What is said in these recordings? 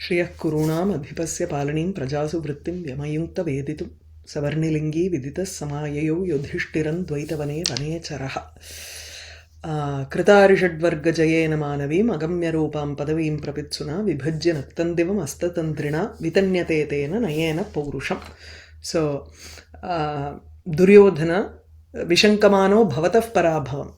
श्रियः कुरूणाम् अधिपस्य पालनीं प्रजासु वृत्तिं व्यमयुङ्क्तवेदितुं सवर्णिलिङ्गी विदितः समाययौ युधिष्ठिरं द्वैतवने वनेचरः कृतारिषड्वर्गजयेन मानवीम् अगम्यरूपां पदवीं प्रपित्सुना विभज्य नक्तन्दिवम् अस्ततन्त्रिणा वितन्यते तेन नयेन पौरुषम्. So Duryodhana Vishankamano Bhavatah Parabhavam,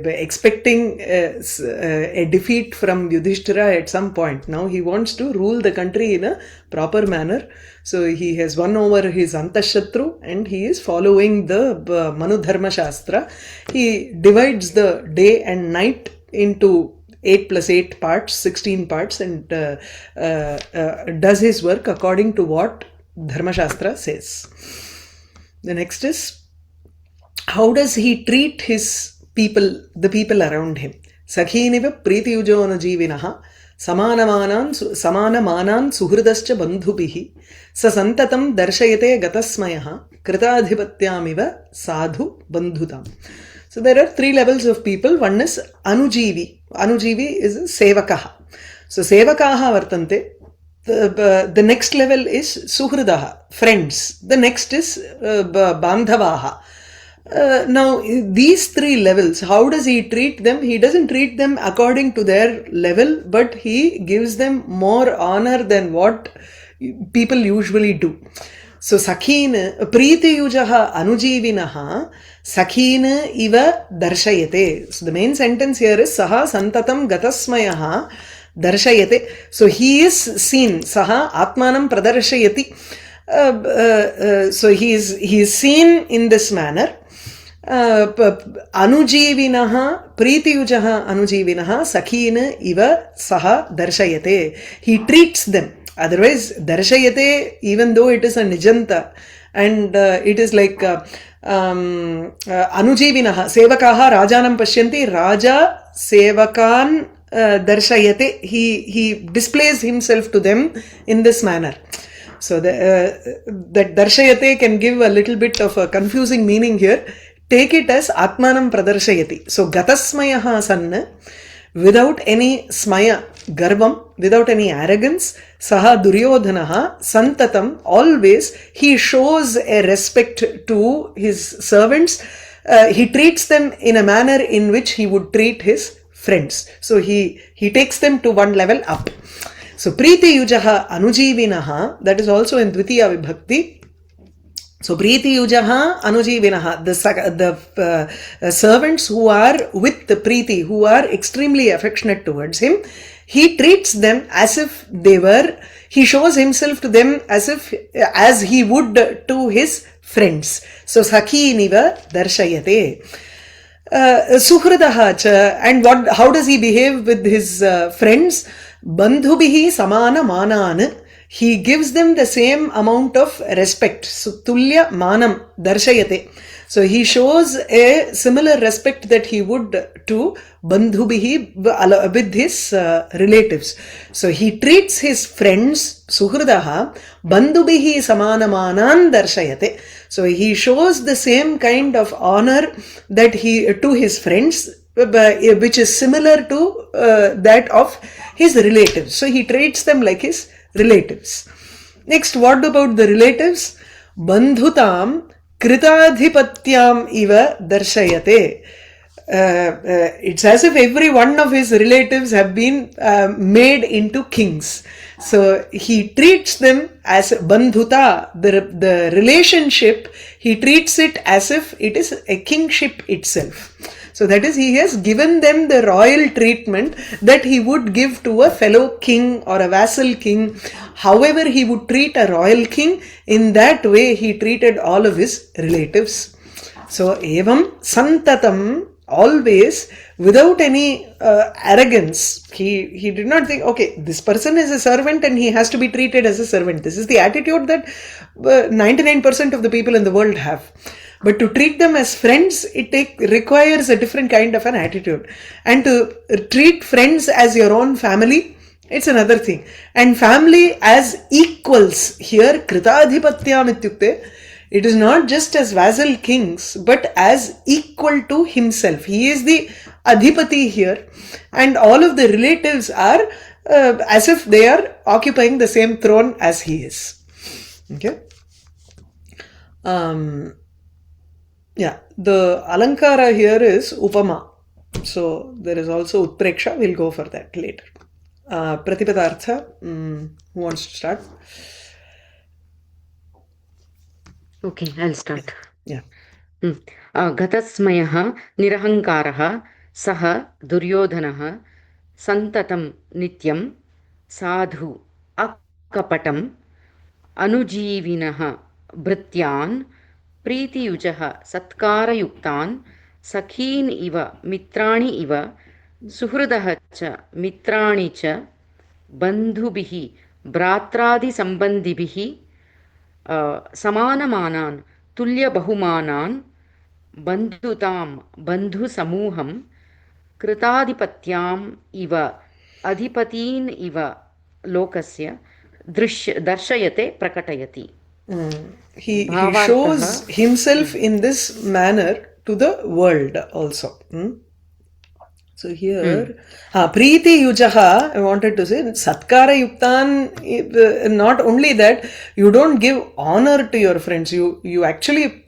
expecting a defeat from Yudhishtira at some point. Now he wants to rule the country in a proper manner. So he has won over his Antashatru and he is following the Manu Dharma Shastra. He divides the day and night into 8 plus 8 parts, 16 parts, and does his work according to what Dharma Shastra says. The next is, how does he treat his people, the people around him? Sakhiniva pritiyujona jivinaha samanamanan suhridascha bandhubihi sasantatam darshayate gatasmayaha kritadhipathyamiva sadhu bandhutam. So there are 3 levels of people. One is anujivi. Anujivi is sevakaha. So sevakaha vartante. The next level is suhridaha, friends. The next is bandhavaha. Now, these 3 levels, how does he treat them? He doesn't treat them according to their level, but he gives them more honor than what people usually do. So, Sakhin, Pritiyujaha Anujivinaha, Sakhin iva darshayate. So, the main sentence here is Saha Santatam Gatasmayaha Darshayate. So, he is seen. Saha Atmanam Pradarshayati. So, he is seen in this manner. Anujivinaha Pritiyujaha Anujivinaha Sakhina iva Saha Darshayate. He treats them. Otherwise, Darshayate, even though it is a Nijanta and it is like Anujivinaha Sevakaha Rajanam Pashyanti Raja Sevakan Darshayate. He displays himself to them in this manner. So that Darshayate can give a little bit of a confusing meaning here. Take it as Atmanam Pradarshayati. So Gatasmayaha Sanna, without any smaya, garvam, without any arrogance, Saha Duryodhanaha Santatam, always he shows a respect to his servants. He treats them in a manner in which he would treat his friends. So he takes them to one level up. So Priti Yujaha Anujivinaha, that is also in Dvitiya Vibhakti. So Priti Yujaha Anujivinaha, the servants who are with the Priti, who are extremely affectionate towards him, he treats them as if they were, he shows himself to them as he would to his friends. So Sakhi niva darshayate. Suhridaha cha, and how does he behave with his friends? Bandhubihi samana manan. He gives them the same amount of respect. Tulya manam darshayate. So he shows a similar respect that he would to bandhubihi with his relatives. So he treats his friends, suhridaha, bandhubihi samanamanan darshayate. So he shows the same kind of honor that he to his friends, which is similar to that of his relatives. So he treats them like his relatives. Next, what about the relatives? Bandhutam kritadhipatyam iva darshayate. It's as if every one of his relatives have been made into kings. So he treats them as bandhuta, the relationship, he treats it as if it is a kingship itself. So that is, he has given them the royal treatment that he would give to a fellow king or a vassal king. However he would treat a royal king, in that way he treated all of his relatives. So evam santatam, always, without any arrogance. He did not think, okay, this person is a servant and he has to be treated as a servant. This is the attitude that 99% of the people in the world have. But to treat them as friends, it requires a different kind of an attitude. And to treat friends as your own family, it's another thing. And family as equals. Here, Kritadhipatyam ityukte, it is not just as vassal kings, but as equal to himself. He is the Adhipati here. And all of the relatives are as if they are occupying the same throne as he is. Okay. Yeah, the alankara here is upama. So there is also utpreksha. We'll go for that later. Pratipadartha. Who wants to start? Okay, I'll start. Yeah. Gatasmayah nirahankarah saha Duryodhanah santatam nityam sadhu akapatam anujeevinah bhrityan प्रीतियुजः सत्कारयुक्तान् सखीन् इव मित्राणि इव सुहृदः च मित्राणि च बन्धुभिः भ्रात्रादिसम्बन्धिभिः समानमानान् तुल्यबहुमानान् बन्धुतां बन्धुसमूहं कृताधिपत्याम् इव अधिपतीन् इव लोकस्य दर्शयते प्रकटयति. He shows himself in this manner to the world also. So here, Preeti Yujaha, I wanted to say, Satkara Yuktan, not only that, you don't give honor to your friends, you actually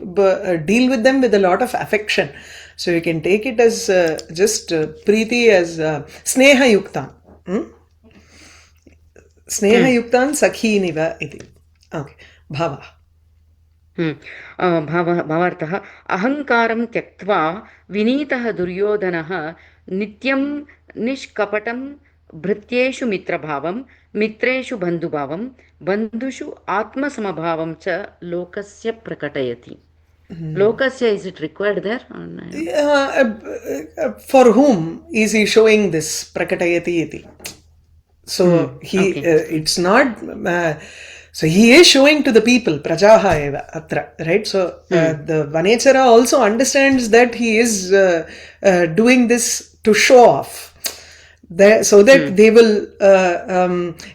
deal with them with a lot of affection. So you can take it as just Preeti as Sneha Yuktan. Sneha Yuktan Sakhiniva iti. Okay. Bhava. भावार्थः अहङ्कारं त्यक्त्वा विनीतः दुर्योधनः नित्यं निष्कपटं भृत्येषु मित्रभावं मित्रेषु बन्धुभावं बन्धुषु आत्मसमभावं च लोकस्य प्रकटयति. Lokasya, is it required there? For whom is he showing this prakatayati iti? So it's not. So he is showing to the people, prajaha eva atra, right? So the Vanechara also understands that he is doing this to show off. So that they will,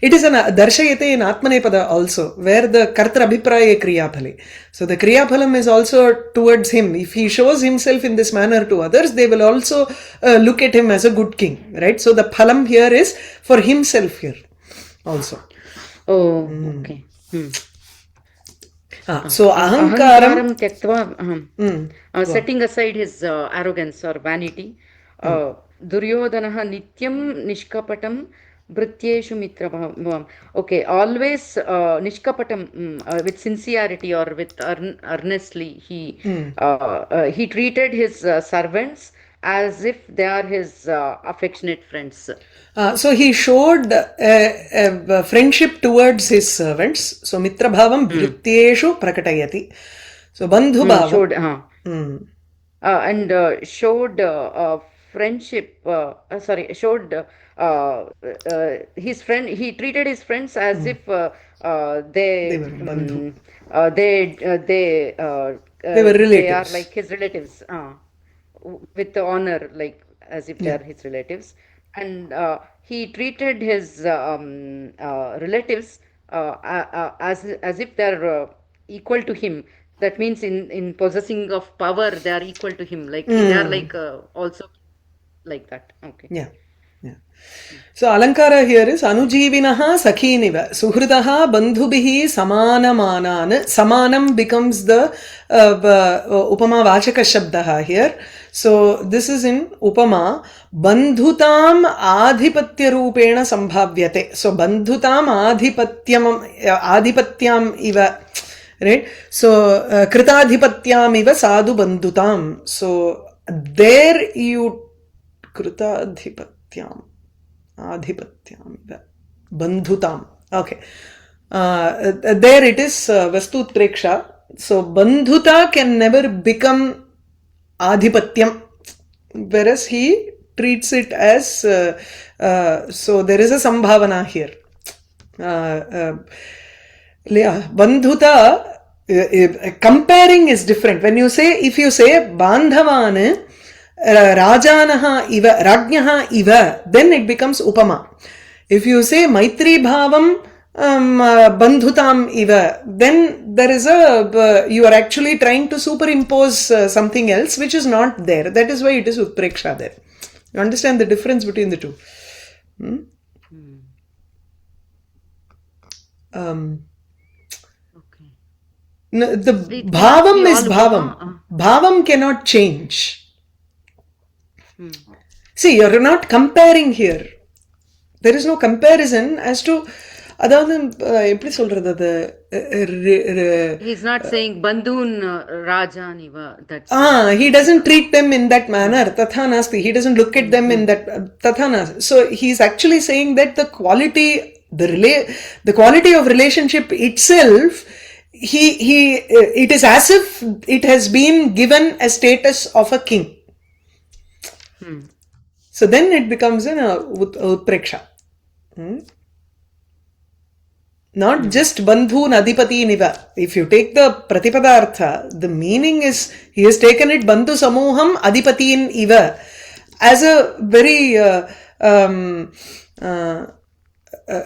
it is an darshayate in Atmanepada also, where the kartra abhipraya kriyaphale. So the kriyaphalam is also towards him. If he shows himself in this manner to others, they will also look at him as a good king, right? So the phalam here is for himself here also. Oh, okay. So ahankaram tyaktva, setting aside his arrogance or vanity, Duryodhanah nityam nishkapatam bhrityeshu mitrabhavam. Okay, always nishkapatam, with sincerity or with earnestly, he treated his servants as if they are his affectionate friends. So he showed friendship towards his servants. So mitra bhavam bhrityeshu prakatayati. So bandhu bhavam. And showed friendship. Showed his friend. He treated his friends as if they were bandhu. They were relatives. They are like his relatives. With honor, like as if they are his relatives. And he treated his relatives as if they are equal to him. That means in possessing of power, they are equal to him. Like they are like also like that. Okay. Yeah. So alankara here is anujeevinaha sakhiniva. Suhridaha bandhubihi samanamanan. Samanam becomes the upama vachaka shabdaha here. So this is in upama. Bandhutam adhipatya rupena sambhavyate. So bandhutam adhipatyam iva. Right? So kritadhipatyam iva sadhu bandhutam. So there you kritadhipatyam. Adhipatyam iva. Bandhutam. Okay. There it is Vastu Preksha. So bandhuta can never become adhipatyam, whereas he treats it as so there is a sambhavana here. Bandhuta comparing is different. When you say, if you say bandhavan rajanaha iva rajnaha iva, then it becomes upama. If you say maitri bhavam bandhutam iva, then there is you are actually trying to superimpose something else which is not there. That is why it is utpreksha there. You understand the difference between the two? Okay. The It bhavam cannot be is all bhavam. Bhavam cannot change. Hmm. See, you're not comparing here. There is no comparison as to அதாவது எப்படி சொல்றது அது He's not saying bandhun rajaniva. That's he doesn't treat them in that manner. Tatha nasti. He doesn't look at them in that tatha nasti. So he's actually saying that the quality quality of relationship itself, it is as if it has been given a status of a king. So then it becomes an utpreksha. Not just bandhun adipati niva. If you take the pratipadartha, the meaning is he has taken it bandhu samuham adipatin iva as a very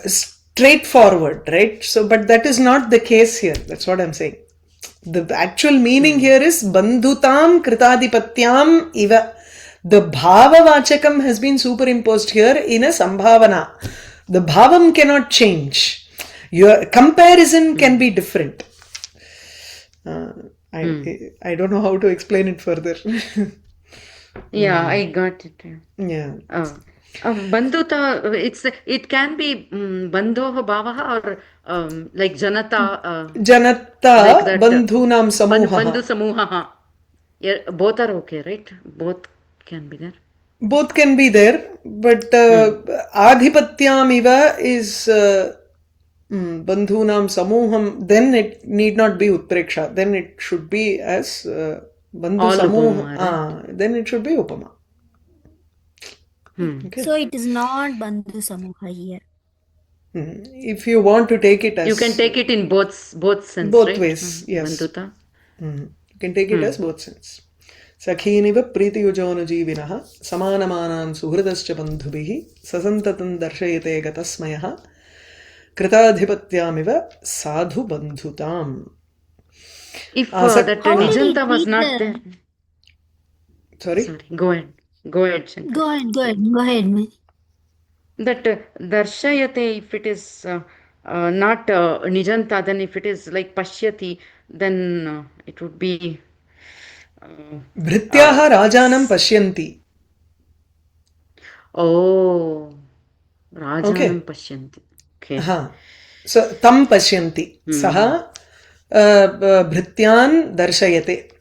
straightforward, right? So, but that is not the case here. That's what I'm saying. The actual meaning here is bandhutam kritadipatyam iva. The bhava vachakam has been superimposed here in a sambhavana. The bhavam cannot change. Your comparison can be different. I don't know how to explain it further. Yeah, I got it. Yeah. Bandhuta, it can be bandhoha bhavaha or like janata. Janata like that, bandhunam samuha. Bandhu samuha. Yeah, both are okay, right? Both can be there. Both can be there, but adhipatyam iva is bandhunam samuham. Then it need not be utpreksha. Then it should be as bandhu All samuha. upama, right? Then it should be upama. Okay. So it is not bandhu samuha here. If you want to take it as You can take it in both sense, both right? ways. Yes. Bandhuta. You can take it as both sense. Sakhiniva pritiyujonu samanamanan suhridascha bandhubihi sasantatam darshayate gatasmayaha kritadhipatyamiva sadhu bandhutam. If that How did he Nijanta was treat not the- there. Sorry? Sorry, go ahead, Shankar. Go ahead, man. That darshayate, if it is not Nijanta, then if it is like pashyati, then it would be Bhrityaha rajanam pashyanti. oh Rajanam Okay. pashyanti. Okay. So tam pashyanti. Saha bhrityan darshayate.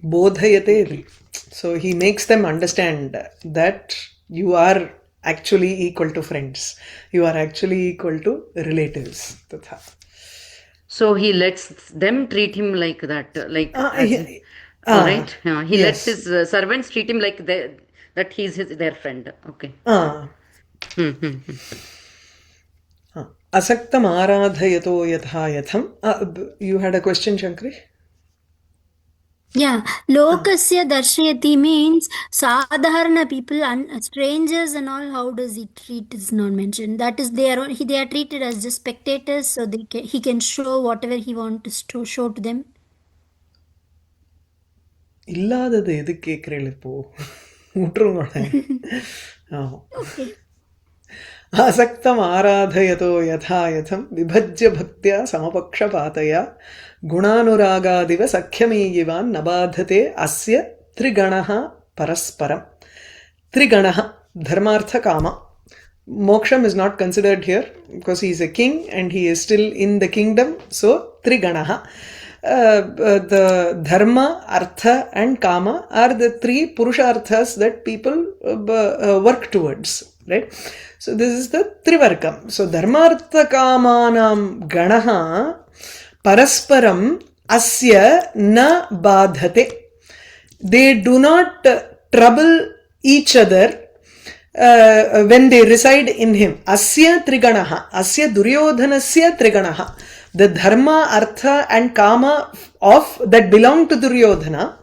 Bodhayate. So he makes them understand that you are actually equal to friends. You are actually equal to relatives. Tatha. So he lets them treat him like that, like right? He lets yes. his servants treat him like that he's their friend. Okay. Asaktam aradhayato yatha yatham. You had a question, Shankari? Yeah, lokasya darshayati means sadharana people and strangers and all. How does he treat is not mentioned. That is, they are treated as just spectators, so he can show whatever he wants to show to them. இல்லாதது எது கேட்குறேன் இப்போ விட்டுருங்க. ஆசக்தம் ஆராதயதோ யதா யதம் விபஜ்ய பக்தியா சமபக்ஷபாதயா குணானுராகாதிவ சக்கியமேயிவான் நபாததே அஸ்ய த்ரிகணஹ பரஸ்பரம். Triganaha, dharmartha kama. Moksham is not considered here because he is a king and he is still in the kingdom. So, Triganaha. The dharma, artha and kama are the three purusharthas that people work towards. Right? So, this is the Trivarkam. So, dharmartha kamanam ganaha parasparam asya na badhate. They do not trouble each other when they reside in him. Asya triganaha, asya Duryodhanasya triganaha. The dharma, artha and kama of that belong to Duryodhana,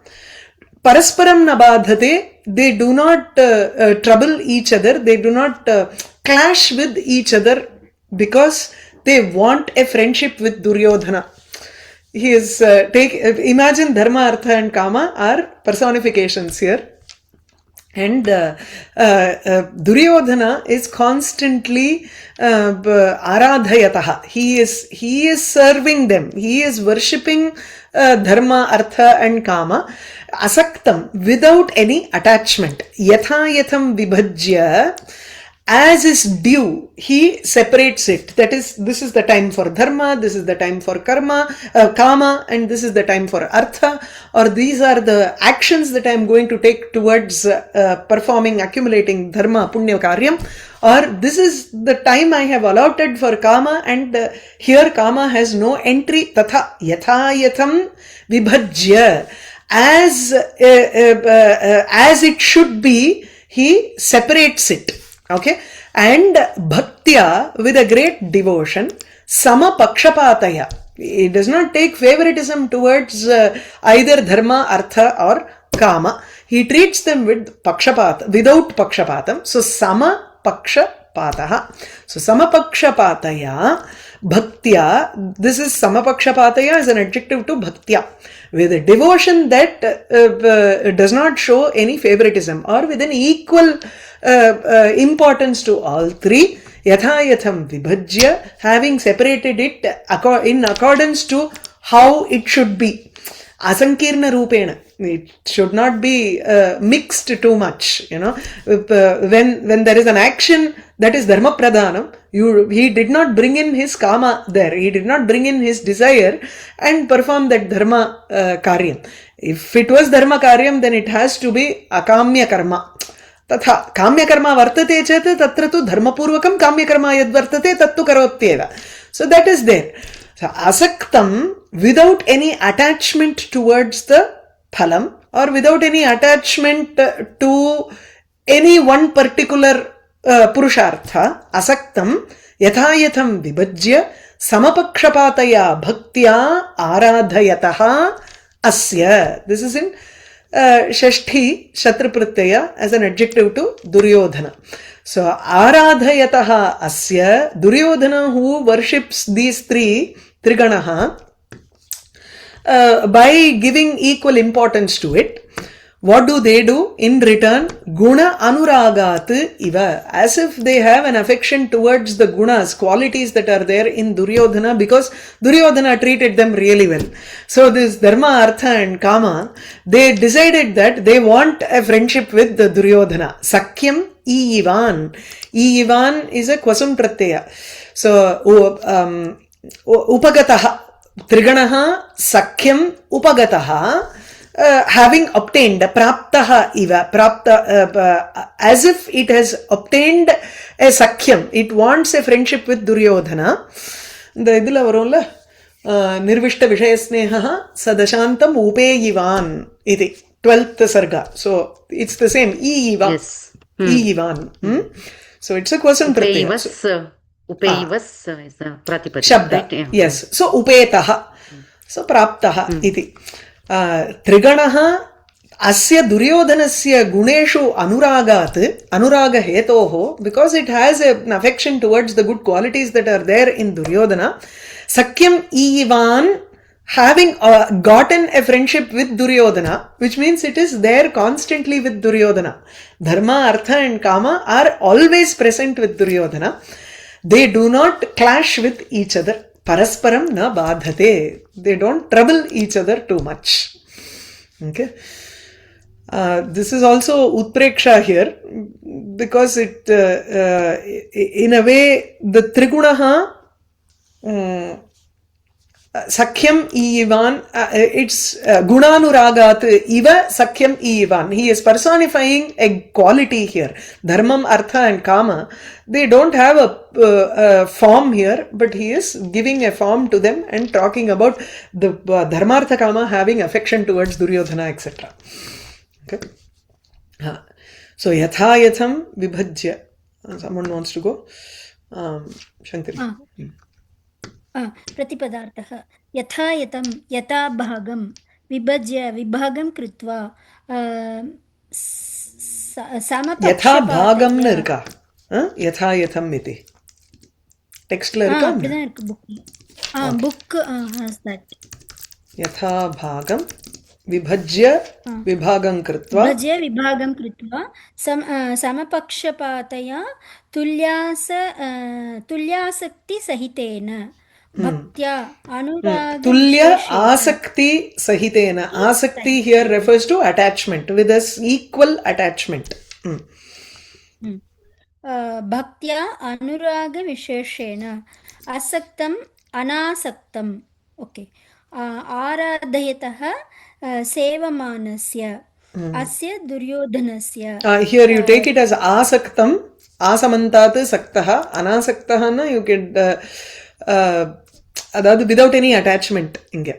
parasparam nabadhate, they do not trouble each other, they do not clash with each other because they want a friendship with Duryodhana. he is imagine dharma, artha and kama are personifications here. And Duryodhana is constantly aradhayataha. He is serving them. He is worshipping dharma, artha and kama. Asaktam, without any attachment. Yatha yatham vibhajya, as is due, he separates it. That is, this is the time for dharma, this is the time for kama, and this is the time for artha, or these are the actions that I am going to take towards performing, accumulating dharma, punya karyam, or this is the time I have allotted for kama, and here kama has no entry. Tatha yatha yatham vibhajya, as it should be, he separates it. Okay, and bhaktya, with a great devotion, samapakshapataya. He does not take favoritism towards either dharma, artha or kama. He treats them with pakshapata, without pakshapatam. So samapakshapataha. So samapakshapataya, bhaktya. This is samapakshapataya as an adjective to bhaktya, with a devotion that does not show any favoritism, or with an equal importance to all three. Yatha yatham vibhajya, having separated it in accordance to how it should be. Asankirna rupena. It should not be mixed too much. You know, when there is an action that is dharma pradhanam, he did not bring in his kama there. He did not bring in his desire and perform that dharma karyam. If it was dharma karyam, then it has to be akamya karma. तथा काम्यकर्मा वर्तते चेत् तत्र तु धर्मपूर्वकं काम्यकर्मा यद् वर्तते तत्तु करोत्येव. So that is there. So asaktam, without any attachment towards the phalam, or without any attachment to any one particular purushartha, asaktam yatha yatham vibhajya samapakshapataya bhaktya aradhayataha asya. This is in Shashti Shatrapratyaya as an adjective to Duryodhana. So Aradhayataha Asya, Duryodhana, who worships these Triganaha, by giving equal importance to it, what do they do in return? Guna anuragat iva, as if they have an affection towards the gunas, qualities that are there in Duryodhana, because Duryodhana treated them really well. So this dharma, artha and kama, they decided that they want a friendship with the Duryodhana. Sakyam ivan. Ivan is a kwasam pratyaya. So upagataha, triganaha, sakyam upagataha, having obtained, praptaha iva, as if it has obtained a sakyam, it wants a friendship with Duryodhana. The idila varumla nirvishta vishayasneha sadashantam upeyivan iti 12th sarga. So it's the same iva. Yes. Ivan. So it's a question pratyaya. Upeyivas is a pratipadika. Shabda. Right? Yes. So upetaha. So praptaha iti. Triganaha asya Duryodhanasya guneshu anuraga hetoho, because it has an affection towards the good qualities that are there in Duryodhana. Sakyam ivan, having gotten a friendship with Duryodhana, which means it is there constantly with Duryodhana. Dharma, artha and kama are always present with Duryodhana. They do not clash with each other. Parasparam na badhate. They don't trouble each other too much. Okay. This is also utpreksha here, because it, in a way, the trigunaha, sakyam ivan, it's gunanuragat iva sakyam ivan. He is personifying a quality here. Dharmam, artha and kama, they don't have a form here, but he is giving a form to them and talking about the dharmartha kama having affection towards Duryodhana, etc. Okay. So yatha yatham vibhajya. Someone wants to go? Shankari. प्रतिपदार्थः यथा यतं यथा भागं विभज्य विभागं कृत्वा यथा भागं न இருக்கா यथा यथम इति टेक्स्टல இருக்கா அப்படிதான் இருக்கு புக் has that यथा भागं विभज्य विभागं कृत्वा विभज्य विभागं कृत्वा समपक्षपातया तुल्यासक्तिसहितेन भक्त्या tulya अनुरागविशेषेण asakti sahitena. Asakti here refers to attachment, with us equal attachment. भक्त्या अनुरागविशेषेण असक्तम् अनासक्तम् ओके आराधयतः सेवमानस्य अस्य दुर्योधनस्य Here you take it as asaktam, asamantat saktah, anasaktah na you get அதாவது without any attachment இங்க.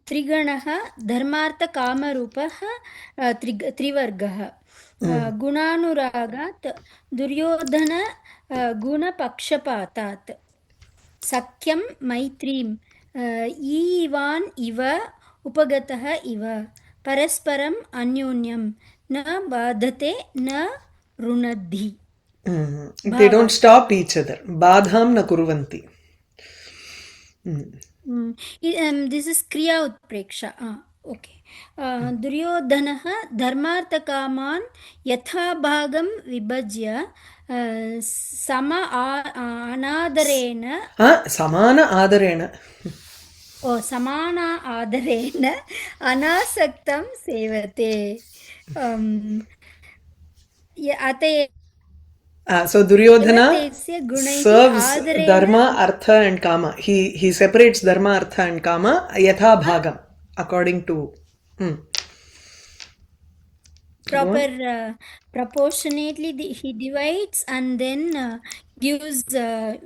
त्रिगणः धर्मार्थकामरूपः त्रिवर्गः गुणानुरागात् दुर्योधन गुणपक्षपातात् सख्यं मैत्रीं ईवान् इव उपगतः इव परस्परम् अन्योन्यं न बाधते न रुणद्धि. They don't stop each other. Badham na kurvanti. This is kriya utpreksha. Okay. Duryodhanah dharmarthakaman yatha bhagam vibhajya sama anadarena Samana adarena. samana adarena anasaktam sevate. Ate So Duryodhana serves dharma, artha and kama. He separates dharma, artha and kama yatha bhagam according to proper proportionately he divides and then gives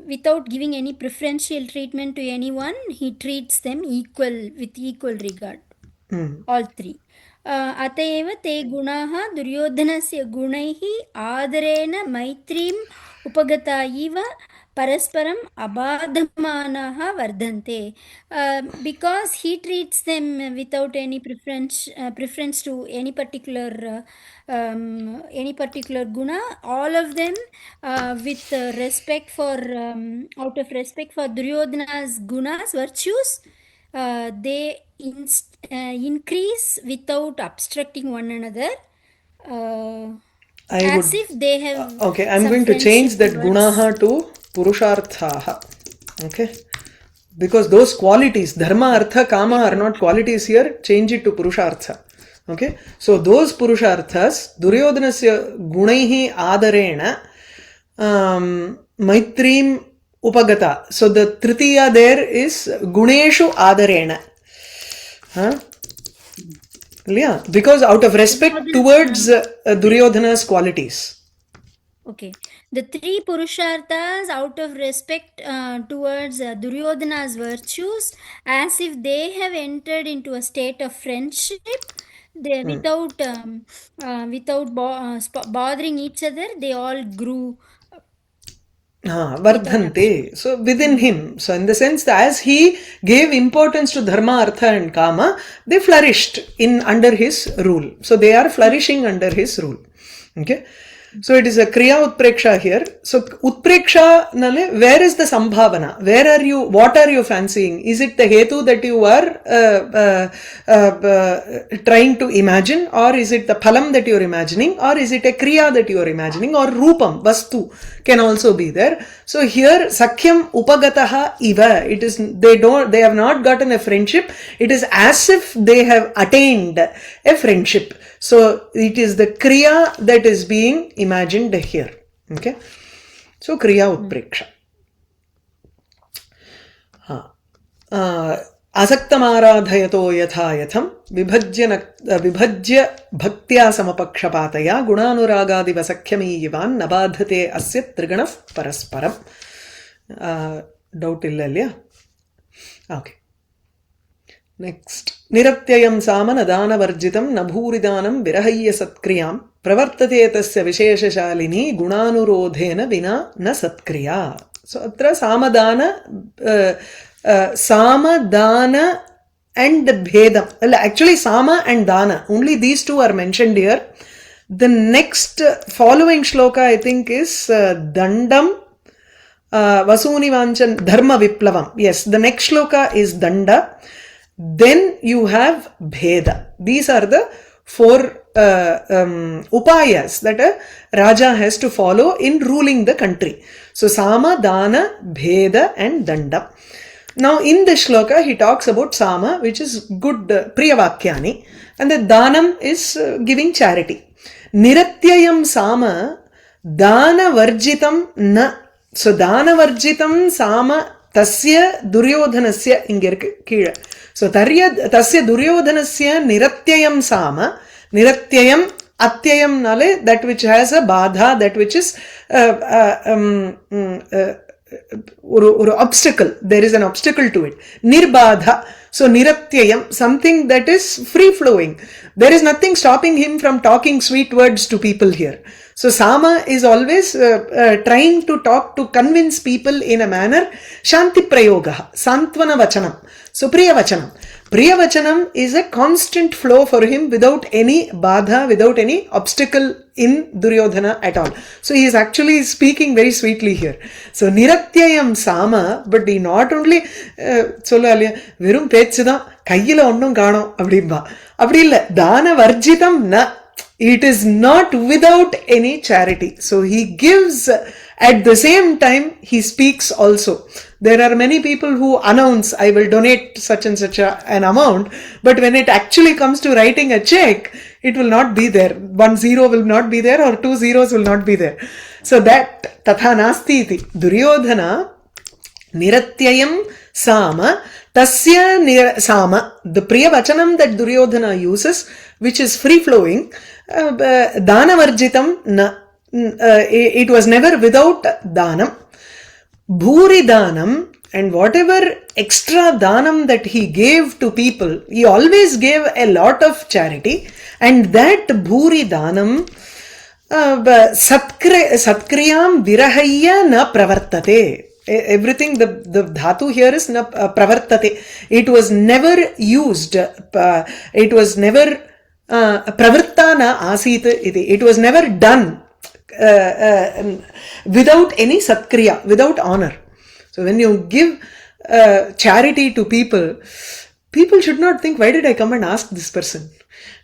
without giving any preferential treatment to anyone. He treats them equal with equal regard. All three. अतएव ते गुणाः दुर्योधनस्य गुणैः आदरेण मैत्रीम् उपगता इव परस्परम् अबाधमानाः वर्धन्ते. Because he treats them without any preference to any particular guna, all of them with respect for out of respect for Duryodhana's gunas, virtues, they increase without obstructing one another, as if they have okay, I'm going to change that gunaha to purusharthaha. Okay, because those qualities dharma, artha, kama are not qualities here. Change it to purushartha. Okay, so those purusharthas Duryodhanasya gunaihi adarena maitrim upagata. So the tritiya there is guneshu adarena. Yeah, because out of respect towards Duryodhana's qualities. Okay, the three purusharthas out of respect towards Duryodhana's virtues, as if they have entered into a state of friendship, they without bothering each other, they all grew. Vardhante. So within him. So in the sense that as he gave importance to dharma, artha and kama, they flourished under his rule. So they are flourishing under his rule. Okay. So it is a kriya utpreksha here. So utpreksha nale, where is the sambhavana? What are you fancying? Is it the hetu that you are trying to imagine, or is it the phalam that you are imagining, or is it a kriya that you are imagining, or rupam, vastu can also be there. So here sakhyam upagataha iva, it is they have not gotten a friendship, it is as if they have attained a friendship. So it is the kriya that is being imagined here. Okay, so kriya utpreksha. Asaktamārādhayato yatha yatham vibhajya bhaktya samapakshapātaya gunānurāgādiva sakhyamīyivan nabādhate asya triganah parasparam. Doubt illalya? Okay. Next. Niratyayam samana dana varjitam nabhuridanam virahayya satkriyam pravartate tasya visheshashalini gunanurodhena vina na satkriya. So atra samadana samadana and bhedam. Well, actually sama and dana, only these two are mentioned here. The next following shloka I think is dandam Vasuni Vanchan Dharma Viplavam. Yes, the next shloka is Danda. Then you have Bheda. These are the four upayas that a Raja has to follow in ruling the country. So Sama, Dana, Bheda and Danda. Now in the shloka he talks about Sama, which is good Priyavakyani, and the Danam is giving charity. Niratyayam Sama, Dana Varjitam Na. So Dana Varjitam Sama Tasya Duryodhanasya inge kira. So Tasya Duryodhanasya Niratyayam Sama. Niratyayam Atyayam nale, that which has a badha, that which is obstacle. There is an obstacle to it. Nirbadha. So Niratyayam, something that is free flowing. There is nothing stopping him from talking sweet words to people here. So Sama is always trying to talk, to convince people in a manner. Shanti Prayogaha, Santvana Vachanam. So Priya Vachanam. Priya Vachanam is a constant flow for him without any badha, without any obstacle in Duryodhana at all. So he is actually speaking very sweetly here. So Niratyayam Sama, but he not only Virum Pechida, Kayila Ondum Gano, Abdimba. Abdilla, Dana Varjitam Na. It is not without any charity. So he gives, at the same time, he speaks also. There are many people who announce, I will donate such and such an amount, but when it actually comes to writing a check, it will not be there. 1 0 will not be there, or 2 zeros will not be there. So that, tatha nasti iti. Duryodhana, Niratyayam Sama, Tasya Sama, the Priya Vachanam that Duryodhana uses, which is free flowing, Dana Varjitam Na. It was never without Danam. Bhuri Danam, and whatever extra Danam that he gave to people, he always gave a lot of charity, and that Bhuri Danam Satkriyam Virahayya Na Pravartate. Everything, the dhatu here is na pravartate. It was never used. It was never pravritta na asit iti. It was never done without any satkriya, without honor. So when you give charity to people, people should not think, why did I come and ask this person?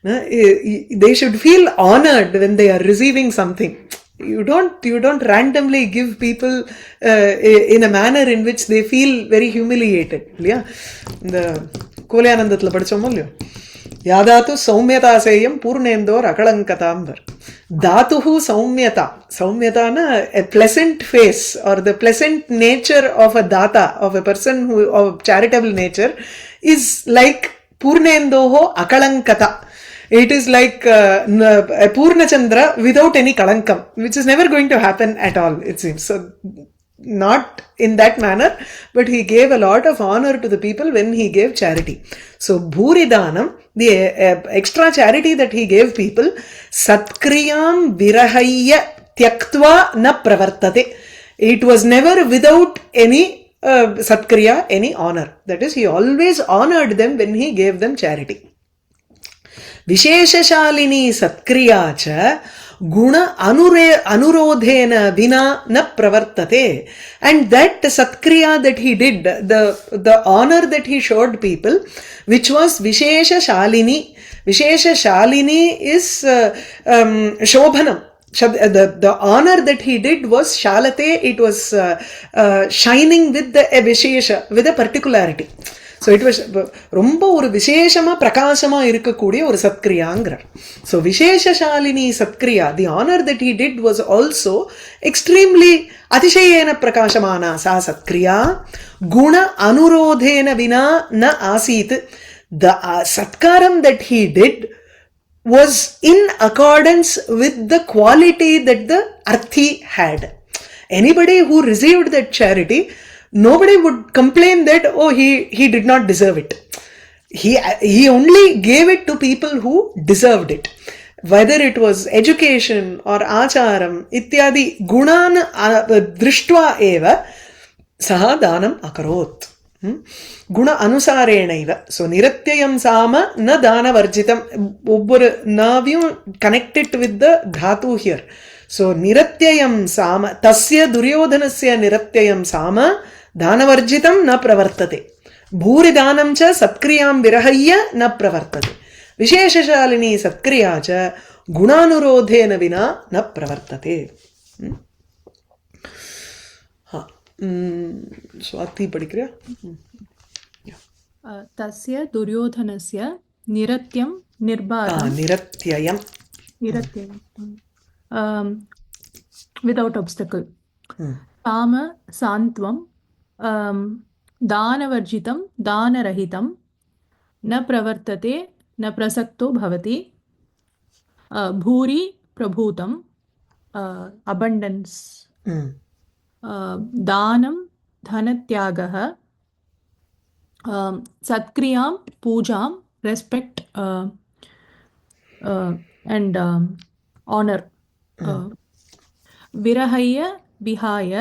They should feel honored when they are receiving something. You don't randomly give people in a manner in which they feel very humiliated. Yeah, the Kolyanandathla padichomo illo. Yadatu saumyata seyam purnendor akalankatambar. Dhatuhu saumyata. Saumyata na a pleasant face, or the pleasant nature of a data, of a person who of charitable nature, is like purnendoho akalankata. It is like a Purna Chandra without any kalankam, which is never going to happen at all, it seems. So, not in that manner, but he gave a lot of honor to the people when he gave charity. So, Bhuri Danam, the extra charity that he gave people, Satkriyam Virahayya Tyaktva Na Pravartate. It was never without any Satkriya, any honor. That is, he always honored them when he gave them charity. Visheshashalini satkriya guna anurodhena vina na pravartate. And that satkriya that he did, the honor that he showed people, which was Visheshashalini. Visheshashalini is Shobhanam. The honor that he did was Shalate, it was shining with a Vishesha, with a particularity. So it was ரொம்ப ஒரு விசேஷமா பிரகாசமா இருக்கக்கூடிய ஒரு சத்கிரியாங்கற. So விசேஷசாலினி Satkriya, the honor that he did was also extremely அதிசயேன பிரகாசமானா சா சத்கிரியா குண அனுரோதேன வினா ந ஆசீத். The satkaram that he did was in accordance with the quality that the arthi had. Anybody who received that charity, nobody would complain that, oh, he did not deserve it. He only gave it to people who deserved it. Whether it was education or acharam, ityadi gunan drishtva eva saha danam akarot. Guna anusarena eva. So niratyayam sama na dana varjitam. Obboru naviyum connected with the dhatu here. So niratyayam sama tasya duryodhanasya niratyayam sama danavarjitam na pravartate bhuri danam cha satkriyam virahayya na pravartate visheshashalini satkriya cha gunanurodhena vina na pravartate. Swati पढ़िक्रिया तस्य दुर्योधनस्य निरत्यं निर्बाधं निरत्ययम् without obstacle काम सान्त्वं दानवर्जितं दानरहितं न प्रवर्तते न प्रसक्तो भवति भूरि प्रभूतं abundance दानं धनत्यागः सत्क्रियां पूजां respect and honor विरहय्य विहाय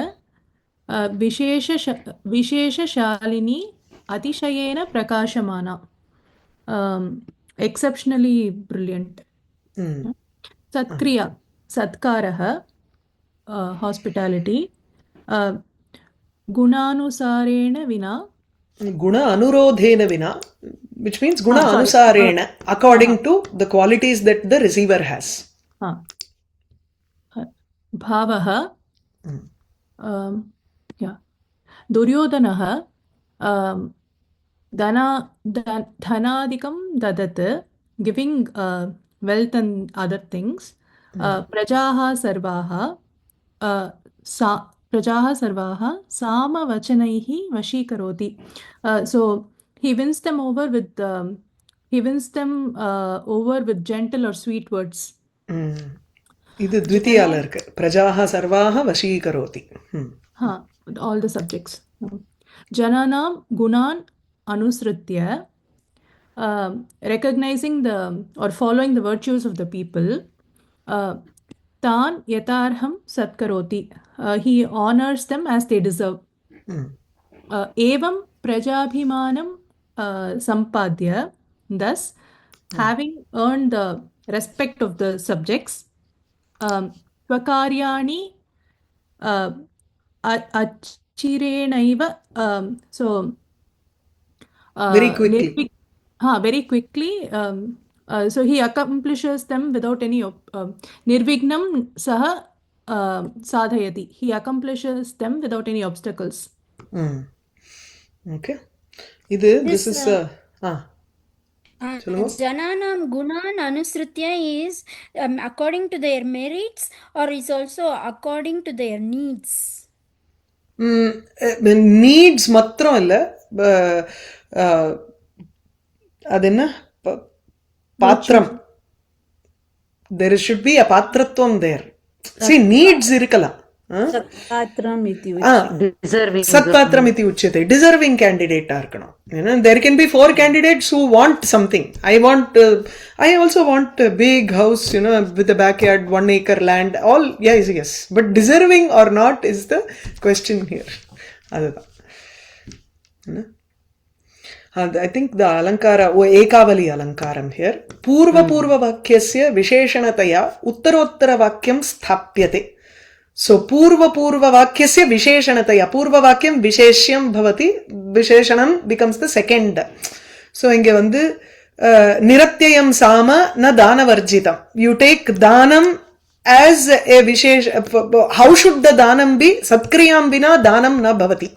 विशेषशालिनी अतिशयेन प्रकाशमाना exceptionally brilliant सत्क्रिया सत्कारः hospitality गुणानुसारेण विना guna anurodhena vina, which means guna anusarena, according to the qualities that the receiver has. भावः दुर्योधनः धनादिकं ददत् giving wealth and other things प्रजाः सर्वाः सामवचनैः वशीकरोति. So he wins them over with gentle or sweet words. இது द्वितीयाல இருக்கு. பிரஜாः सर्वाः वशीकरोति. All the subjects. जनानां गुणान् अनुसृत्य recognizing or following the virtues of the people तान् यथार्हं सत्करोति. He honors them as they deserve. एवं प्रजाभिमानं सम्पाद्य, thus having earned the respect of the subjects, स्वकार्याणि अचिरेणैव, so very quickly. Very quickly. So he accomplishes them without any nirvignam saha sadhayati. He accomplishes them without any obstacles. Okay. This is Jananam gunan anusritya is according to their merits, or is also according to their needs? Needs matram illa, அது என்ன patram, there should be a patratvam there. See, needs irukala satpatram iti deserving satpatram iti uchyate, deserving candidate irukano. There can be 4 candidates who want something. I also want a big house, with a backyard, 1 acre land, all. Yes, but deserving or not is the question here. Adha I think the alankara, ekavali alankaram here. Purva vakyasya visheshanataya uttarottara vakyam sthapyate. So purva vakyasya visheshanataya, purva vakyam visheshyam bhavati, visheshanam becomes the second. So inge vandu niratyayam sama na danavarjitam. You take danam as a vishesh. How should the danam be? Satkriyam vina danam na bhavati.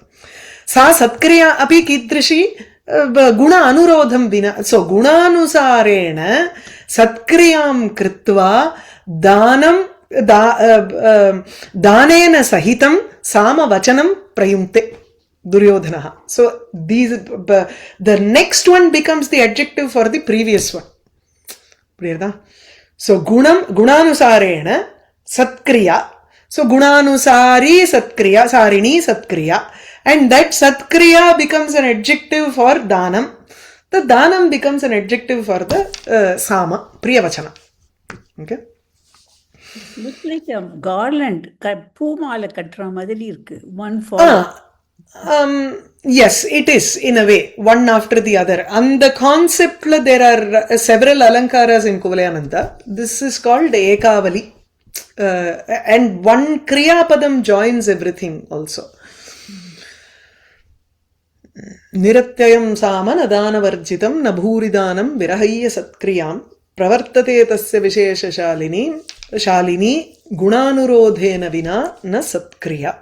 Sa satkriya api kidrishi guna anurodham vina. So gunanusarena satkriyam kritva danam danena sahitam sama vachanam prayumte Duryodhana. So the next one becomes the adjective for the previous one. So gunanusarena satkriya. So gunanusari satkriya, sarini satkriya. And that satkriya becomes an adjective for danam. The danam becomes an adjective for the sama, priyavachana. Okay? Looks like a garland, பூமாலை கட்டுற மாதிரி இருக்கு. One for yes, it is in a way, one after the other. And the concept, there are several alankaras in Kuvalayananda. This is called ekavali. and one Kriya Padam joins everything also. Niratyayam samana danavarjitam nabhuridanam virahayya satkriyam pravartate tasya vishesha shalini gunanurodhena vina na satkriya.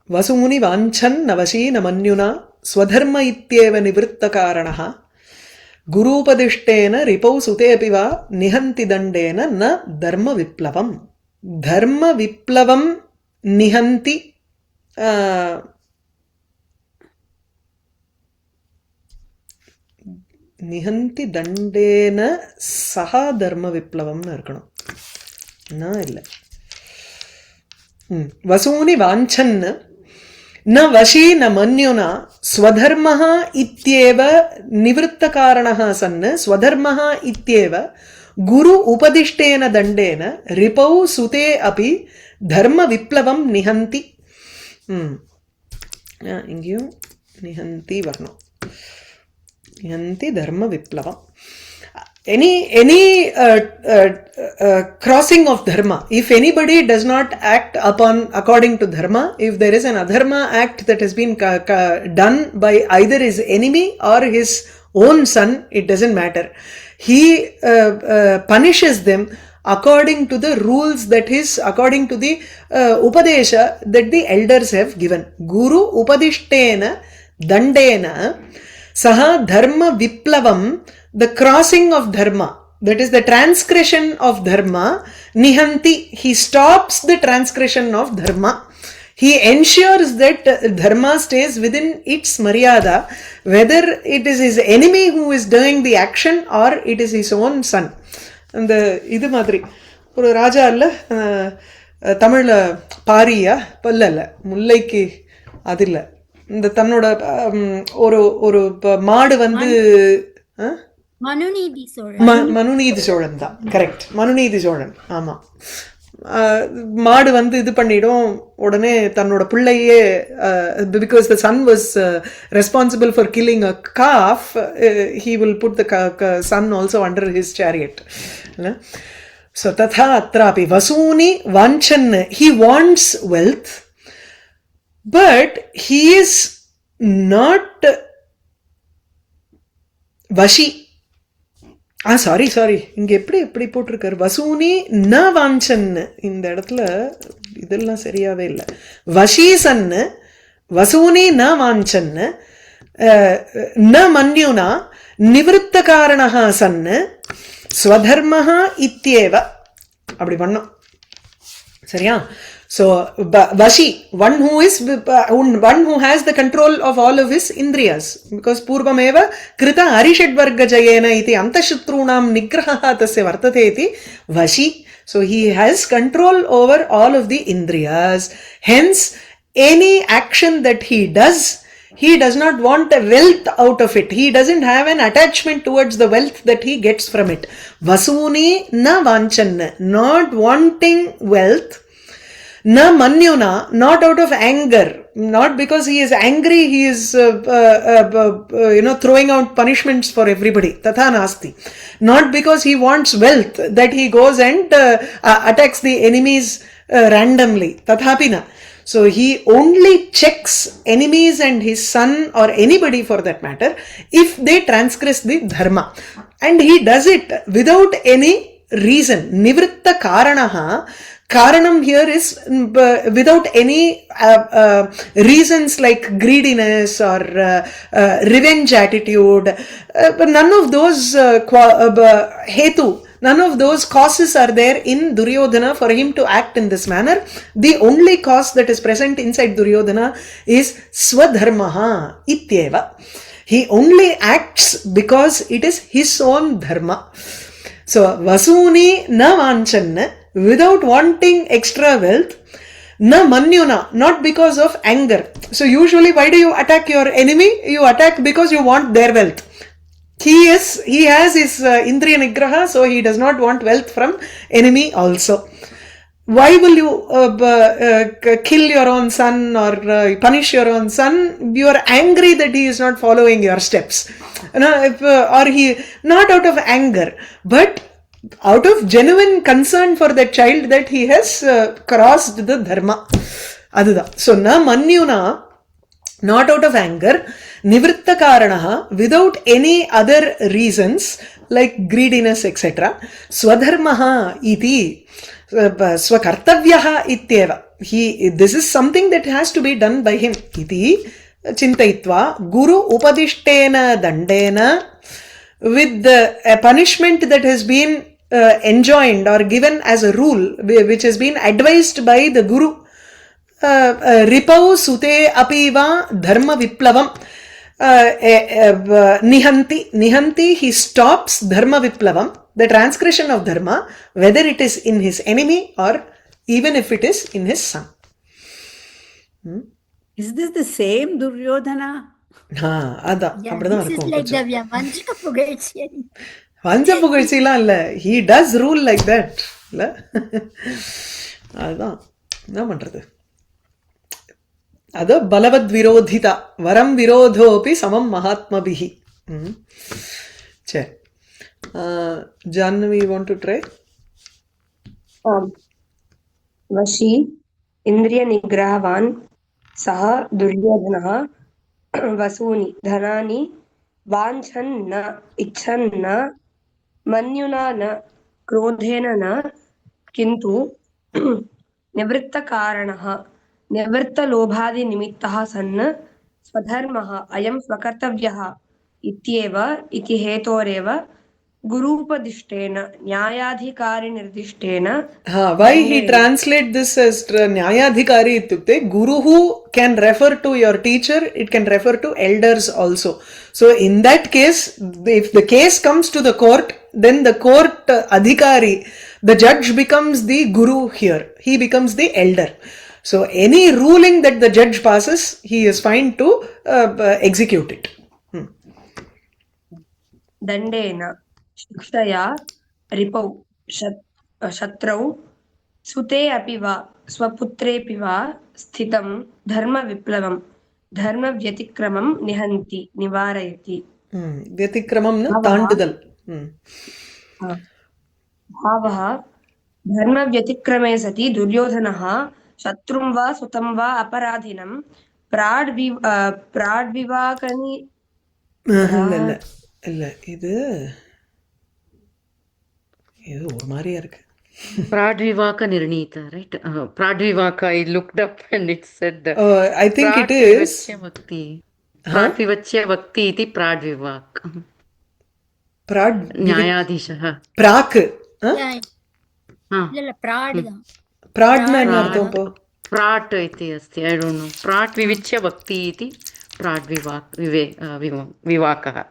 Vasuni vanchan navashi namanyuna swadharma ityeva nivritta karanaha gurupadishtena ripau sutepiva nihanti dandena na dharma viplavam. Dharma viplavam nihanti nihanti dandena saha dharma viplavam na irukano. Na illa. Vasuni vanchan na vashi na manyuna swadharmaha ityeva nivritta karanaha sanna swadharmaha ityeva guru upadishtena dandena ripau sute api dharma viplavam nihanti. Ingyu nihanti varno. Nihanti dharma viplavam. Any crossing of dharma, if anybody does not act according to dharma, if there is an adharma act that has been done by either his enemy or his own son, it doesn't matter. He punishes them according to the rules according to the upadesha that the elders have given. Guru upadishtena dandena saha dharma viplavam, the crossing of dharma, that is the transgression of dharma, nihanti, he stops the transgression of dharma. He ensures that dharma stays within its maryada, whether it is his enemy who is doing the action or it is his own son. And idu madri ஒரு ராஜா இல்ல தமிழ்ல பாரியா பல்லல முல்லைக்கு அது இல்ல இந்த தன்னோட ஒரு ஒரு மாடு வந்து மனுநீதி சோழன். மனுநீதி சோழன் தான், கரெக்ட். மனுநீதி சோழன், ஆமா. மாடு வந்து இது பண்ணிடும், உடனே தன்னோட பிள்ளையே, because the son was responsible for killing a calf, he will put the son also under his chariot. So tatha atrapi vasuni vanchan, he wants wealth, but he is not vashi. Sorry இங்க எப்படி போட்டிருக்காரு, வசூனி ந வாஞ்சன், இந்த இடத்துல இதெல்லாம் சரியாவே இல்லை. வசீசன் வசூனி ந வாஞ்சன் ந மன்யுனா நிவృత్త காரணஹ சன் ஸ்வதர்மஹ இத்யேவ, அப்படி பண்ணோம், சரியா? So vashi, one who has the control of all of his indriyas, because purvameva krita arishadvarga jayena iti antashutrunam nigraha tasya vartate iti vashi. So he has control over all of the indriyas, hence any action that he does not want a wealth out of it. He doesn't have an attachment towards the wealth that he gets from it. Vasuni na vanchan, not wanting wealth. Na manyuna, not out of anger, not because he is angry, he is throwing out punishments for everybody. Tatha nasti. Not because he wants wealth that he goes and attacks the enemies randomly. Tathapina. So he only checks enemies and his son or anybody for that matter if they transgress the dharma, and he does it without any reason. Nivritta karanaha. Karanam here is without any reasons like greediness or revenge attitude. But none of those hetu, none of those causes are there in Duryodhana for him to act in this manner. The only cause that is present inside Duryodhana is swadharmaha ityeva. He only acts because it is his own dharma. So vasuni na vanchan, without wanting extra wealth, na manyuna, not because of anger. So usually why do you attack your enemy? You attack because you want their wealth. He has his indriya nigraha, so he does not want wealth from enemy also. Why will you kill your own son or punish your own son? You are angry that he is not following your steps, or he, not out of anger, but out of genuine concern for that child that he has crossed the dharma. Adudha. So, na manyuna, not out of anger, nivritta karanaha, without any other reasons like greediness, etc. Swadharmaha iti, swakartavyaha ityeva. This is something that has to be done by him. Iti chintayitva guru upadishtena dandena, with a punishment that has been enjoined or given as a rule, which has been advised by the guru. Ripau sute apiva dharma viplavam nihanti, he stops dharma viplavam, the transgression of dharma, whether it is in his enemy or even if it is in his son. Is this the same Duryodhana? அதான் அப்படிதான் This is இருக்கும். like the வஞ்சக புகழ்ச்சி. வஞ்ச புகழ்ச்சிலாம் இல்ல, he does rule like that இல்ல. அதுதான் என்ன பண்றது. அது பலவத் விரோதிதா வரம் விரோதோபி சமம் மகாத்மபிஹி. சரி, Janvi, you want to try? वशी इन्द्रियनिग्रहवान् सः दुर्योधनः वसूनि धनानि वाञ्छन् न इच्छन् न मन्युना न क्रोधेन न किन्तु निवृत्तकारणः निवृत्तलोभादिनिमित्तः सन् स्वधर्मः अयं स्वकर्तव्यः इत्येव इति हेतोरेव गुरूपदिष्टेन न्यायाधिकारिनिर्दिष्टेन. Why he translate this as न्यायाधिकारी इत्युक्ते guruhu can refer to your teacher, it can refer to elders also. So in that case, if the case comes to the court, then the court adhikari, the judge becomes the guru here, he becomes the elder. So any ruling that the judge passes, he is fine to execute it. दण्डेन शिक्षया रिपौ शत्रौ सुते अपि वा स्वपुत्रेऽपि वा स्थितं धर्मविप्लवं धर्मव्यतिक्रमं निहन्ति निवारयति. व्यतिक्रमं न ताण्डुदल. भावः धर्मव्यतिक्रमे सति दुर्योधनः शत्रुं वा सुतं वा अपराधिनं प्राड्विवाकनि இல்ல இது ஒரு மாதிரியா இருக்கு. Pradvivaka Nirnita, right? Pradvivaka, I looked up and it said I think it is Pradvivachya Bhakti iti Pradvivaka. Nyayadhishaha. Prak. இல்ல பிராட் தான். Pradna என்ன அர்த்தம் இப்போ? Prat iti asti, I don't know. Pradvivachya Bhakti iti Pradvivakaha.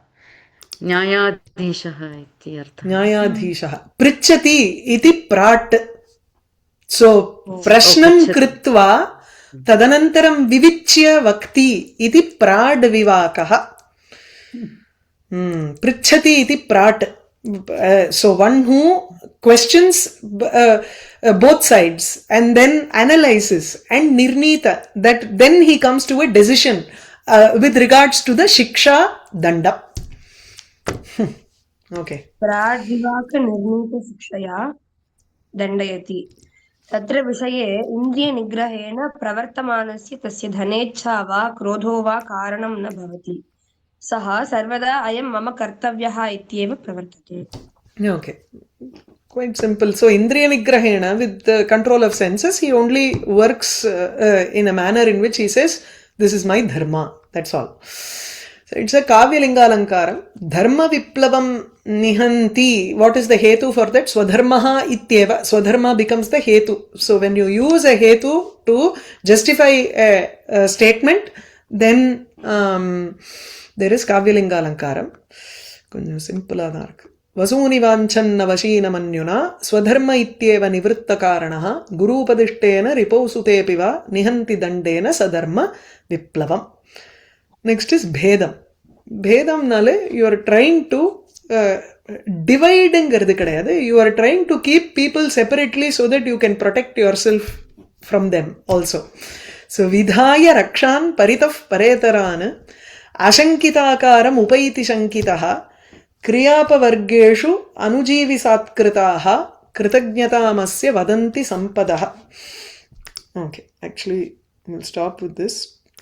न्यायाधीशः इति अर्थः. न्यायाधीशः पृच्छति इति प्राट्. सो प्रश्नं कृत्वा तदनन्तरं विविच्य वक्ति इति प्राड् विवाकः. पृच्छति इति प्राट्. So one who questions both sides and then analyzes and nirnita, that then he comes to a decision with regards to the shiksha danda. Okay. प्राड्विवाक निर्णीत शिक्षया दण्डयति. तत्र विषये इन्द्रियनिग्रहेण प्रवर्तमानस्य तस्य धनेच्छा वा क्रोधो वा कारणं न भवति. सः सर्वदा अयं मम कर्तव्यः इत्येव प्रवर्तते. Okay. Quite simple. So Indriyanigrahena, with the control of senses, he only works in a manner in which he says, this is my dharma. That's all. So it's a kavyalinga alankaram. Dharma viplavam nihanti. What is the hetu for that? Swadharmaha ityeva. Swadharma becomes the hetu. So when you use a hetu to justify a statement, then there is kavyalinga alankaram. Konjam simple ah irukku. Vasuni vanchanna vashina manyuna swadharma ityeva nivritta karanaha guru upadishtena ripau sutepiva nihanti dandena sadharma viplavam. Next is bhedam. Bhedamnale you are trying to divide engiradhu kedaiyadhu. You are trying to keep people separately so that you can protect yourself from them also. So vidhaya rakshan paritaf paretaraana ashankitakaram upaiti shankitaha क्रियापवर्गेषु अनुजीविसात्कृताः कृतज्ञतामस्य वदन्ति सम्पदः. Okay, actually we'll stop with this.